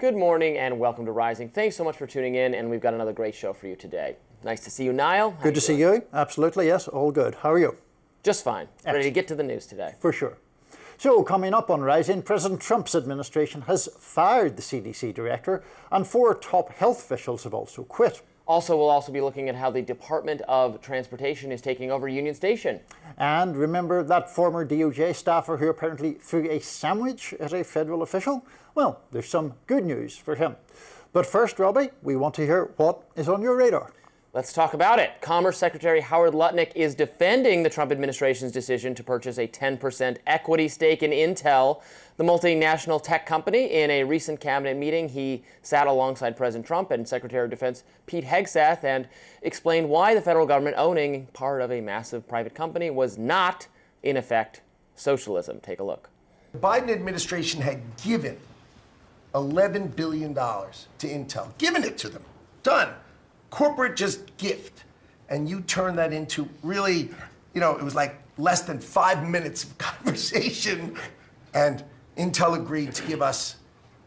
Good morning and welcome to Rising. Thanks so much for tuning in, and we've got another great show for you today. Nice to see you, Niall. Good to see you. Absolutely, yes. All good. How are you? Just fine. Excellent. Ready to get to the news today. For sure. So, coming up on Rising, President Trump's administration has fired the CDC director, and 4 top health officials have also quit. We'll also be looking at how the Department of Transportation is taking over Union Station. And remember that former DOJ staffer who apparently threw a sandwich at a federal official? Well, there's some good news for him. But first, Robbie, we want to hear what is on your radar. Let's talk about it. Commerce Secretary Howard Lutnick is defending the Trump administration's decision to purchase a 10% equity stake in Intel, the multinational tech company. In a recent cabinet meeting, he sat alongside President Trump and Secretary of Defense Pete Hegseth and explained why the federal government owning part of a massive private company was not, in effect, socialism. Take a look. The Biden administration had given $11 billion to Intel, given it to them, done. Corporate just gift. And you turn that into really, it was like less than 5 minutes of conversation. And Intel agreed to give us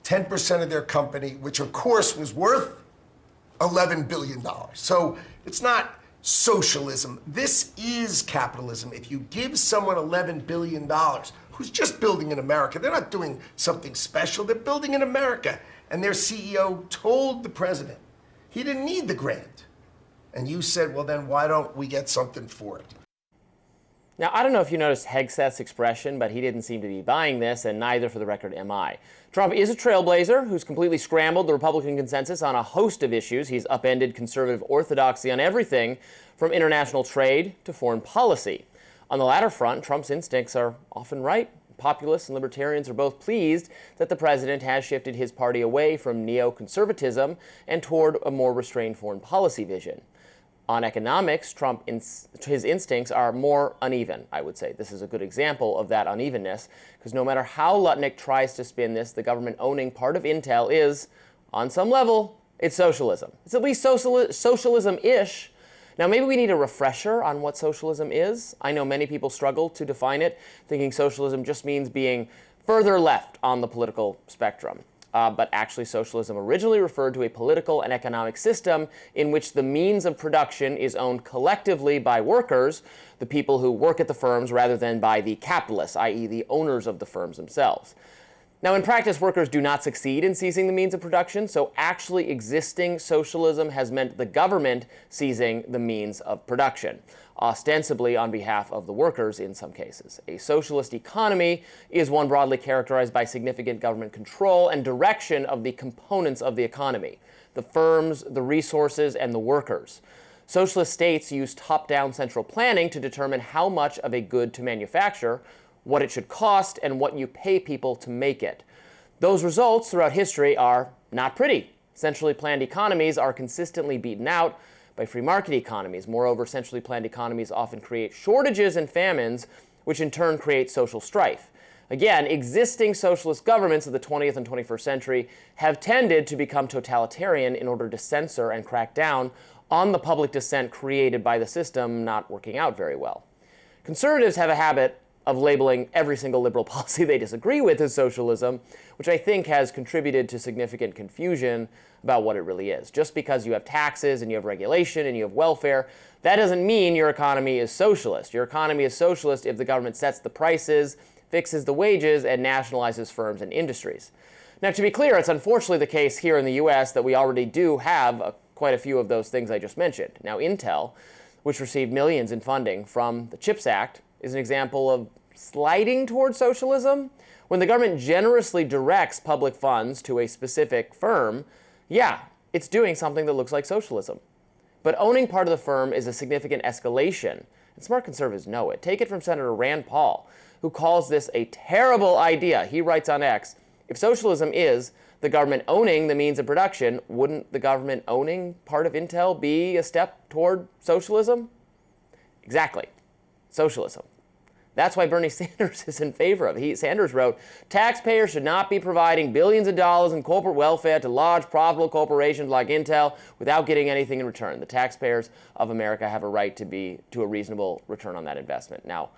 10% of their company, which of course was worth $11 billion. So it's not socialism. This is capitalism. If you give someone $11 billion, who's just building in America, they're not doing something special, they're building in America. And their CEO told the president, he didn't need the grant. And you said, well, then why don't we get something for it? Now, I don't know if you noticed Hegseth's expression, but he didn't seem to be buying this, and neither, for the record, am I. Trump is a trailblazer who's completely scrambled the Republican consensus on a host of issues. He's upended conservative orthodoxy on everything from international trade to foreign policy. On the latter front, Trump's instincts are often right. Populists and libertarians are both pleased that the president has shifted his party away from neoconservatism and toward a more restrained foreign policy vision. On economics, his instincts are more uneven, I would say. This is a good example of that unevenness, because no matter how Lutnick tries to spin this, the government owning part of Intel is, on some level, it's socialism. It's at least socialism-ish. Now, maybe we need a refresher on what socialism is. I know many people struggle to define it, thinking socialism just means being further left on the political spectrum. But actually, socialism originally referred to a political and economic system in which the means of production is owned collectively by workers, the people who work at the firms, rather than by the capitalists, i.e. the owners of the firms themselves. Now, in practice, workers do not succeed in seizing the means of production, so actually existing socialism has meant the government seizing the means of production, ostensibly on behalf of the workers in some cases. A socialist economy is one broadly characterized by significant government control and direction of the components of the economy: the firms, the resources, and the workers. Socialist states use top-down central planning to determine how much of a good to manufacture, what it should cost, and what you pay people to make it. Those results throughout history are not pretty. Centrally planned economies are consistently beaten out by free market economies. Moreover, centrally planned economies often create shortages and famines, which in turn create social strife. Again, existing socialist governments of the 20th and 21st century have tended to become totalitarian in order to censor and crack down on the public dissent created by the system not working out very well. Conservatives have a habit of labeling every single liberal policy they disagree with as socialism, which I think has contributed to significant confusion about what it really is. Just because you have taxes and you have regulation and you have welfare, that doesn't mean your economy is socialist. Your economy is socialist if the government sets the prices, fixes the wages, and nationalizes firms and industries. Now, to be clear, it's unfortunately the case here in the U.S. that we already do have quite a few of those things I just mentioned. Now, Intel, which received millions in funding from the CHIPS Act, is an example of sliding towards socialism. When the government generously directs public funds to a specific firm, yeah, it's doing something that looks like socialism. But owning part of the firm is a significant escalation, and smart conservatives know it. Take it from Senator Rand Paul, who calls this a terrible idea. He writes on X, if socialism is the government owning the means of production, wouldn't the government owning part of Intel be a step toward socialism? Exactly. Socialism. That's why Bernie Sanders is in favor of it. Sanders wrote, taxpayers should not be providing billions of dollars in corporate welfare to large profitable corporations like Intel without getting anything in return. The taxpayers of America have a right to a reasonable return on that investment. Now,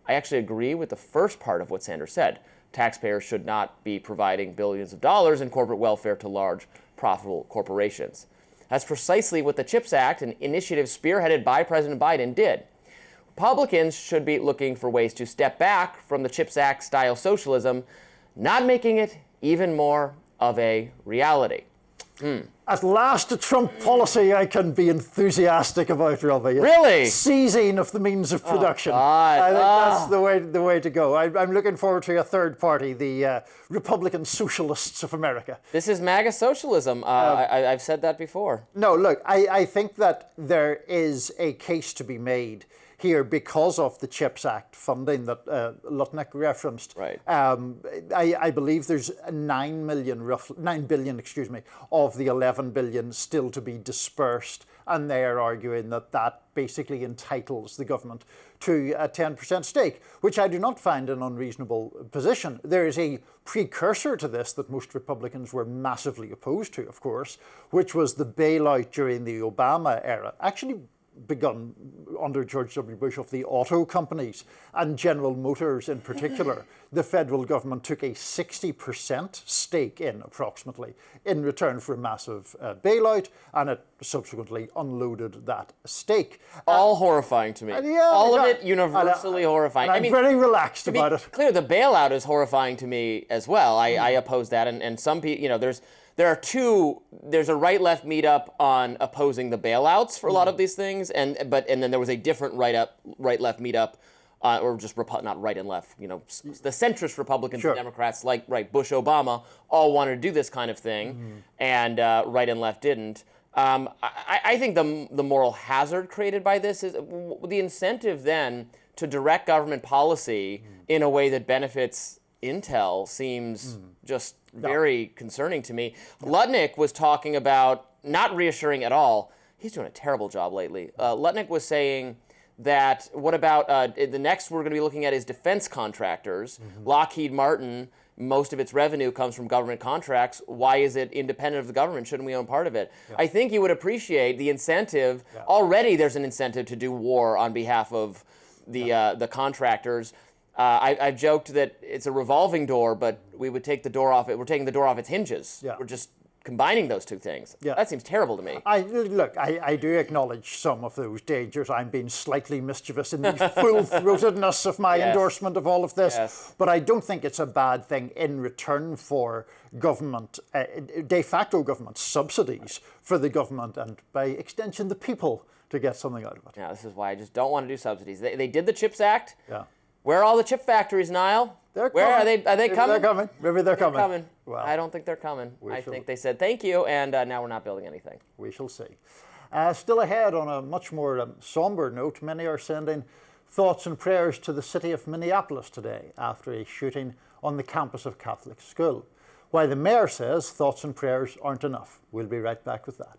I actually agree with the first part of what Sanders said. taxpayers should not be providing billions of dollars in corporate welfare to large, profitable corporations. That's precisely what the CHIPS Act, an initiative spearheaded by President Biden, did. Republicans should be looking for ways to step back from the CHIPS Act-style socialism, not making it even more of a reality. At last, a Trump policy I can be enthusiastic about, Robby. Really? Seizing of the means of production. God. I think that's the way to go. I'm looking forward to a third party, the Republican Socialists of America. This is MAGA socialism. I've said that before. No, look, I think that there is a case to be made here because of the CHIPS Act funding that Lutnick referenced. Right. I believe there's 9 billion, of the 11 billion still to be dispersed, and they are arguing that that basically entitles the government to a 10% stake, which I do not find an unreasonable position. There is a precursor to this that most Republicans were massively opposed to, of course, which was the bailout during the Obama era. Actually begun under George W. Bush of the auto companies and General Motors in particular. The federal government took a 60% stake in approximately in return for a massive bailout, and it subsequently unloaded that stake. All horrifying to me. All of it universally horrifying. And I'm very relaxed to be about it. Clear, the bailout is horrifying to me as well. I oppose that, and some people, there's a right-left meetup on opposing the bailouts for a lot of these things, and then there was a different right-left meetup, or just not right and left. The centrist Republicans and Democrats, like Bush, Obama, all wanted to do this kind of thing, and right and left didn't. I think the moral hazard created by this is the incentive then to direct government policy in a way that benefits Intel seems just very concerning to me. Lutnick was talking about, not reassuring at all, he's doing a terrible job lately. Lutnick was saying that, what about, the next we're going to be looking at is defense contractors. Lockheed Martin, most of its revenue comes from government contracts. Why is it independent of the government? Shouldn't we own part of it? I think you would appreciate the incentive. Already there's an incentive to do war on behalf of the contractors. I've joked that it's a revolving door, but we would take the door off it. We're taking the door off its hinges. We're just combining those two things. That seems terrible to me. I do acknowledge some of those dangers. I'm being slightly mischievous in the full-throatedness of my endorsement of all of this. But I don't think it's a bad thing in return for government, de facto government subsidies for the government and by extension the people to get something out of it. This is why I just don't want to do subsidies. They did the CHIPS Act. Where are all the chip factories, Niall? They're Where coming. are they coming? They're coming. Maybe they're coming. Well, I don't think they're coming. I think they said thank you, and now we're not building anything. We shall see. Still ahead, on a much more somber note, many are sending thoughts and prayers to the city of Minneapolis today after a shooting on the campus of Catholic school. While the mayor says thoughts and prayers aren't enough. We'll be right back with that.